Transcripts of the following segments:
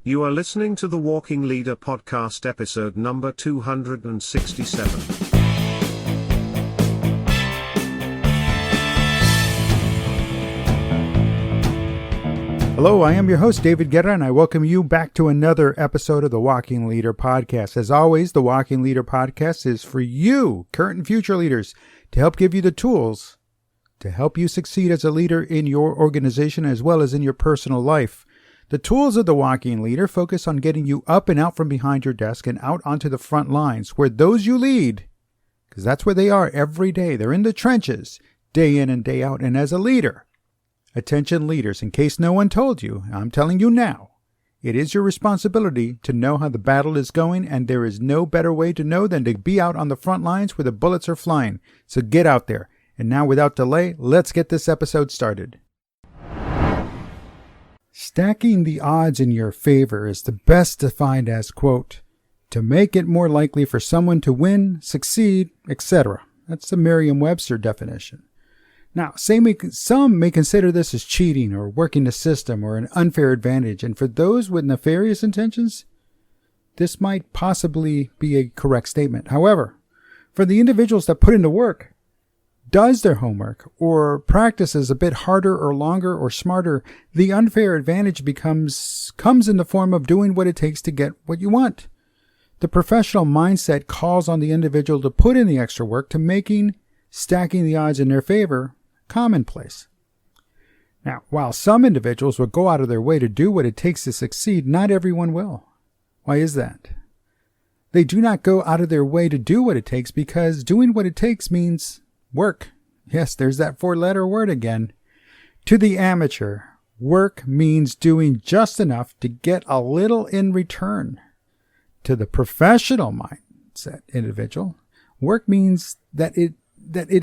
You are listening to the Walking Leader podcast, episode number 267. Hello, I am your host, David Guerra, and I welcome you back to another episode of the Walking Leader podcast. As always, the Walking Leader podcast is for you, current and future leaders, to help give you the tools to help you succeed as a leader in your organization as well as in your personal life. The tools of the Walking Leader focus on getting you up and out from behind your desk and out onto the front lines where those you lead, because that's where they are every day. They're in the trenches, day in and day out. And as a leader, attention leaders, in case no one told you, I'm telling you now, it is your responsibility to know how the battle is going, and there is no better way to know than to be out on the front lines where the bullets are flying. So get out there. And now, without delay, let's get this episode started. Stacking the odds in your favor is the best defined as, quote, to make it more likely for someone to win, succeed, etc. That's the Merriam-Webster definition. Now, some may consider this as cheating or working the system or an unfair advantage, and for those with nefarious intentions, this might possibly be a correct statement. However, for the individuals that put in the work, does their homework, or practices a bit harder or longer or smarter, the unfair advantage comes in the form of doing what it takes to get what you want. The professional mindset calls on the individual to put in the extra work to making stacking the odds in their favor commonplace. Now, while some individuals will go out of their way to do what it takes to succeed, not everyone will. Why is that? They do not go out of their way to do what it takes because doing what it takes means work. Yes, there's that four-letter word again. To the amateur, work means doing just enough to get a little in return. To the professional mindset individual, work means that it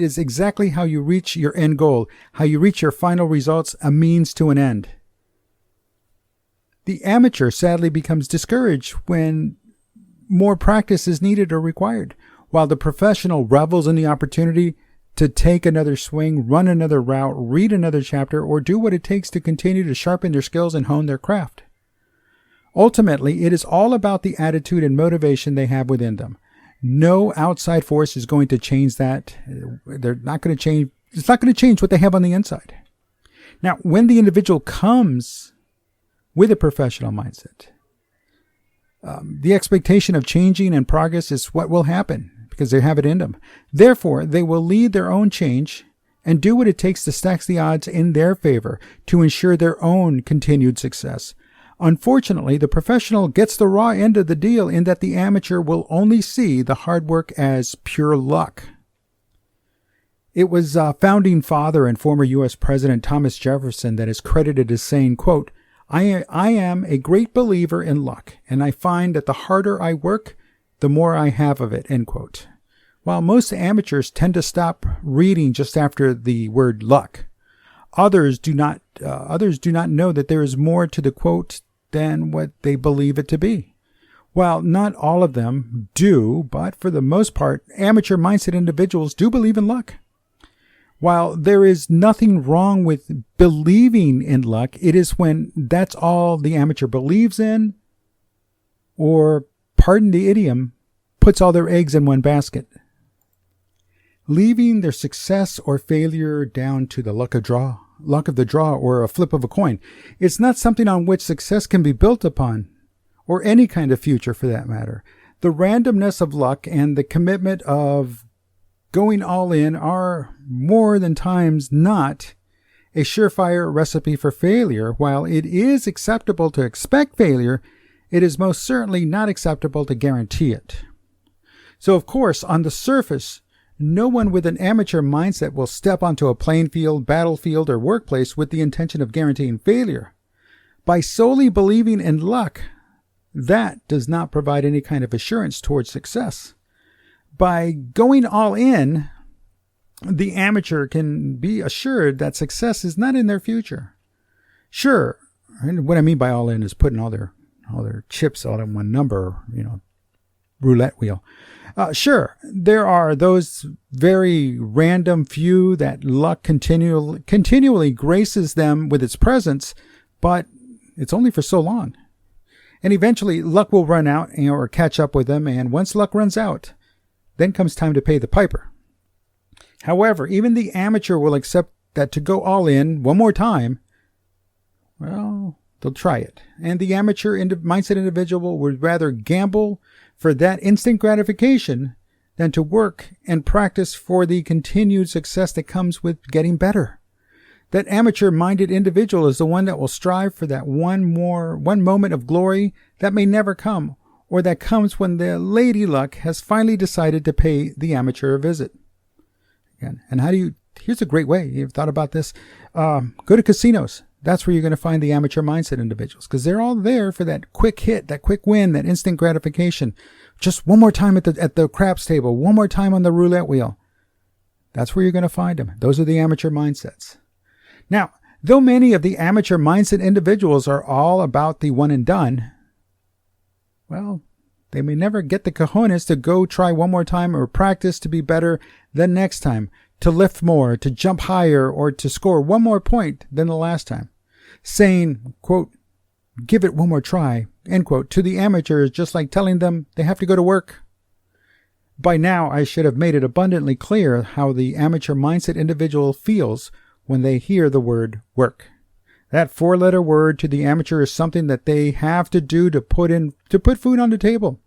is exactly how you reach your end goal, how you reach your final results, a means to an end. The amateur sadly becomes discouraged when more practice is needed or required, while the professional revels in the opportunity to take another swing, run another route, read another chapter, or do what it takes to continue to sharpen their skills and hone their craft. Ultimately, it is all about the attitude and motivation they have within them. No outside force is going to change that. They're not going to change. It's not going to change what they have on the inside. Now, when the individual comes with a professional mindset, the expectation of changing and progress is what will happen because they have it in them. Therefore, they will lead their own change and do what it takes to stack the odds in their favor to ensure their own continued success. Unfortunately, the professional gets the raw end of the deal in that the amateur will only see the hard work as pure luck. It was founding father and former U.S. President Thomas Jefferson that is credited as saying, quote, I am a great believer in luck, and I find that the harder I work, the more I have of it, end quote. While most amateurs tend to stop reading just after the word luck, others do not know that there is more to the quote than what they believe it to be. While not all of them do, but for the most part, amateur mindset individuals do believe in luck. While there is nothing wrong with believing in luck, it is when that's all the amateur believes in, or, pardon the idiom, puts all their eggs in one basket, leaving their success or failure down to the luck of the draw, or a flip of a coin. It's not something on which success can be built upon, or any kind of future for that matter. The randomness of luck and the commitment of going all in are more than times not a surefire recipe for failure. While it is acceptable to expect failure, it is most certainly not acceptable to guarantee it. So, of course, on the surface, no one with an amateur mindset will step onto a playing field, battlefield, or workplace with the intention of guaranteeing failure. By solely believing in luck, that does not provide any kind of assurance towards success. By going all in, the amateur can be assured that success is not in their future. Sure, and what I mean by all in is putting all their chips all in one number, roulette wheel. Sure, there are those very random few that luck continually graces them with its presence, but it's only for so long. And eventually luck will run out or catch up with them. And once luck runs out, then comes time to pay the piper. However, even the amateur will accept that to go all in one more time, well, they'll try it. And the amateur mindset individual would rather gamble for that instant gratification than to work and practice for the continued success that comes with getting better. That amateur-minded individual is the one that will strive for that one moment of glory that may never come, or that comes when the lady luck has finally decided to pay the amateur a visit. Again, and here's a great way. You've thought about this. Go to casinos. That's where you're going to find the amateur mindset individuals, because they're all there for that quick hit, that quick win, that instant gratification. Just one more time at the craps table, one more time on the roulette wheel. That's where you're going to find them. Those are the amateur mindsets. Now, though many of the amateur mindset individuals are all about the one and done, well, they may never get the cojones to go try one more time or practice to be better the next time, to lift more, to jump higher, or to score one more point than the last time. Saying, quote, give it one more try, end quote, to the amateur is just like telling them they have to go to work. By now, I should have made it abundantly clear how the amateur mindset individual feels when they hear the word work. That four-letter word to the amateur is something that they have to do to put food on the table.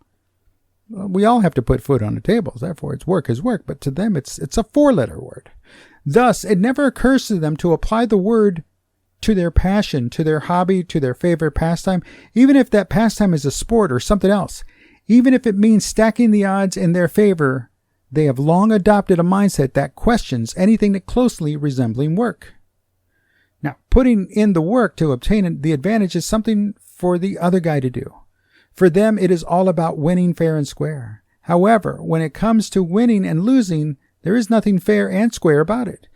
We all have to put food on the table, therefore it's work is work, but to them it's a four-letter word. Thus, it never occurs to them to apply the word to their passion, to their hobby, to their favorite pastime, even if that pastime is a sport or something else. Even if it means stacking the odds in their favor, they have long adopted a mindset that questions anything that closely resembling work. Now, putting in the work to obtain the advantage is something for the other guy to do. For them, it is all about winning fair and square. However, when it comes to winning and losing, there is nothing fair and square about it.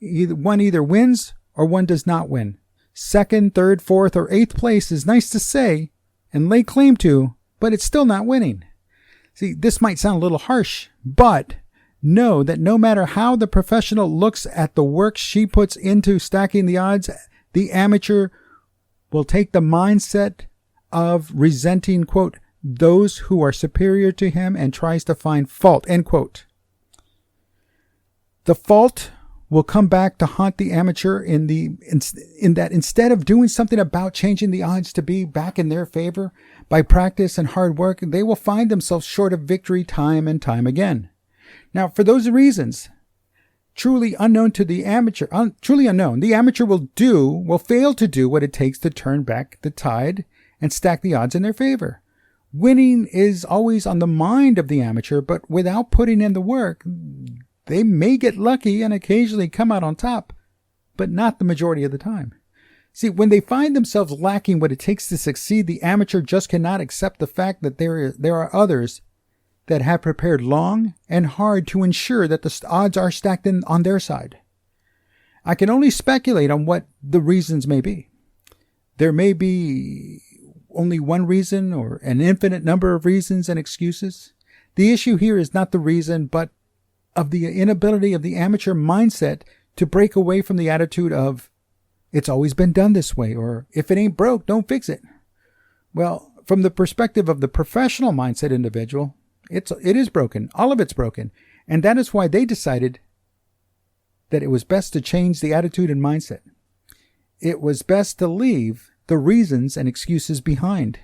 One either wins or one does not win. Second, third, fourth, or eighth place is nice to say and lay claim to, but it's still not winning. See, this might sound a little harsh, but know that no matter how the professional looks at the work she puts into stacking the odds, the amateur will take the mindset of resenting, quote, those who are superior to him and tries to find fault, end quote. The fault will come back to haunt the amateur in that instead of doing something about changing the odds to be back in their favor by practice and hard work, they will find themselves short of victory time and time again. Now, for those reasons, truly unknown to the amateur, the amateur will fail to do what it takes to turn back the tide and stack the odds in their favor. Winning is always on the mind of the amateur, but without putting in the work, they may get lucky and occasionally come out on top, but not the majority of the time. See, when they find themselves lacking what it takes to succeed, the amateur just cannot accept the fact that there are others that have prepared long and hard to ensure that the odds are stacked on their side. I can only speculate on what the reasons may be. There may be only one reason or an infinite number of reasons and excuses. The issue here is not the reason, but of the inability of the amateur mindset to break away from the attitude of, it's always been done this way, or if it ain't broke, don't fix it. Well, from the perspective of the professional mindset individual, it is broken. All of it's broken. And that is why they decided that it was best to change the attitude and mindset. It was best to leave the reasons and excuses behind.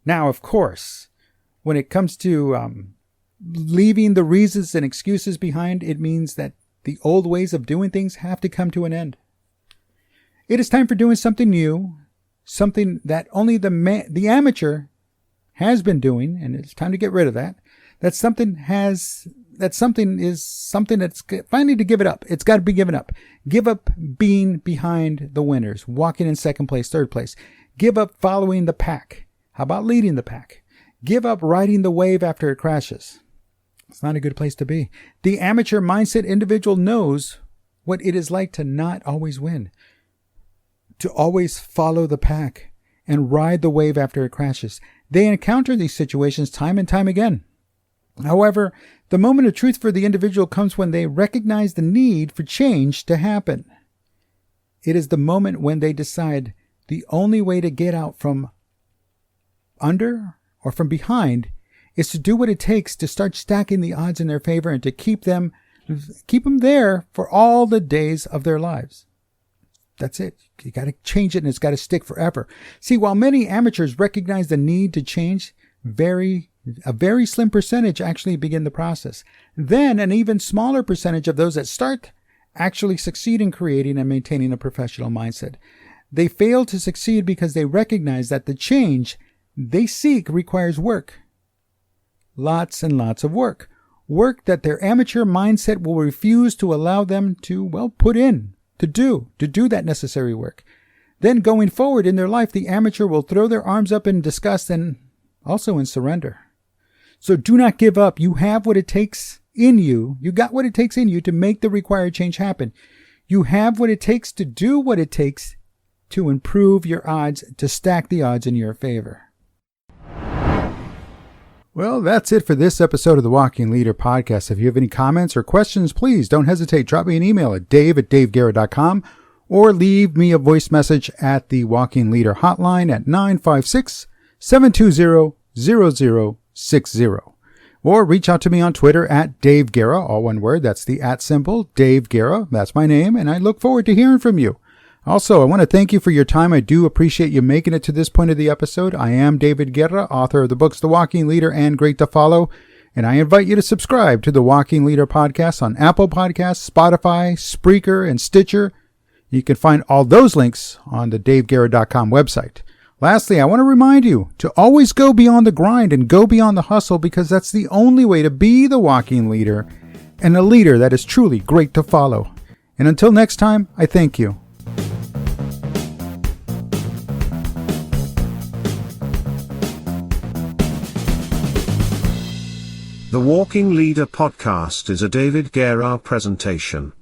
Now, of course, when it comes to leaving the reasons and excuses behind, it means that the old ways of doing things have to come to an end. It is time for doing something new, something that only the amateur has been doing, and it's time to get rid of that. That's something that's finally to give it up. It's got to be given up. Give up being behind the winners, walking in second place, third place. Give up following the pack. How about leading the pack? Give up riding the wave after it crashes. It's not a good place to be. The amateur mindset individual knows what it is like to not always win, to always follow the pack and ride the wave after it crashes. They encounter these situations time and time again. However, the moment of truth for the individual comes when they recognize the need for change to happen. It is the moment when they decide the only way to get out from under or from behind is to do what it takes to start stacking the odds in their favor and to keep them there for all the days of their lives. That's it. You got to change it, and it's got to stick forever. See, while many amateurs recognize the need to change, a very slim percentage actually begin the process. Then an even smaller percentage of those that start actually succeed in creating and maintaining a professional mindset. They fail to succeed because they recognize that the change they seek requires work. Lots and lots of work. Work that their amateur mindset will refuse to allow them to, put in, to do that necessary work. Then going forward in their life, the amateur will throw their arms up in disgust and also in surrender. So do not give up. You have what it takes in you. You got what it takes in you to make the required change happen. You have what it takes to do what it takes to improve your odds, to stack the odds in your favor. Well, that's it for this episode of the Walking Leader podcast. If you have any comments or questions, please don't hesitate. Drop me an email at dave@daveguerra.com or leave me a voice message at the Walking Leader hotline at 956-720-0060. Or reach out to me on Twitter at Dave Guerra, all one word. That's the @ symbol, Dave Guerra. That's my name, and I look forward to hearing from you. Also, I want to thank you for your time. I do appreciate you making it to this point of the episode. I am David Guerra, author of the books The Walking Leader and Great to Follow, and I invite you to subscribe to the Walking Leader podcast on Apple Podcasts, Spotify, Spreaker, and Stitcher. You can find all those links on the daveguerra.com website. Lastly, I want to remind you to always go beyond the grind and go beyond the hustle, because that's the only way to be the walking leader and a leader that is truly great to follow. And until next time, I thank you. The Walking Leader podcast is a David Guerra presentation.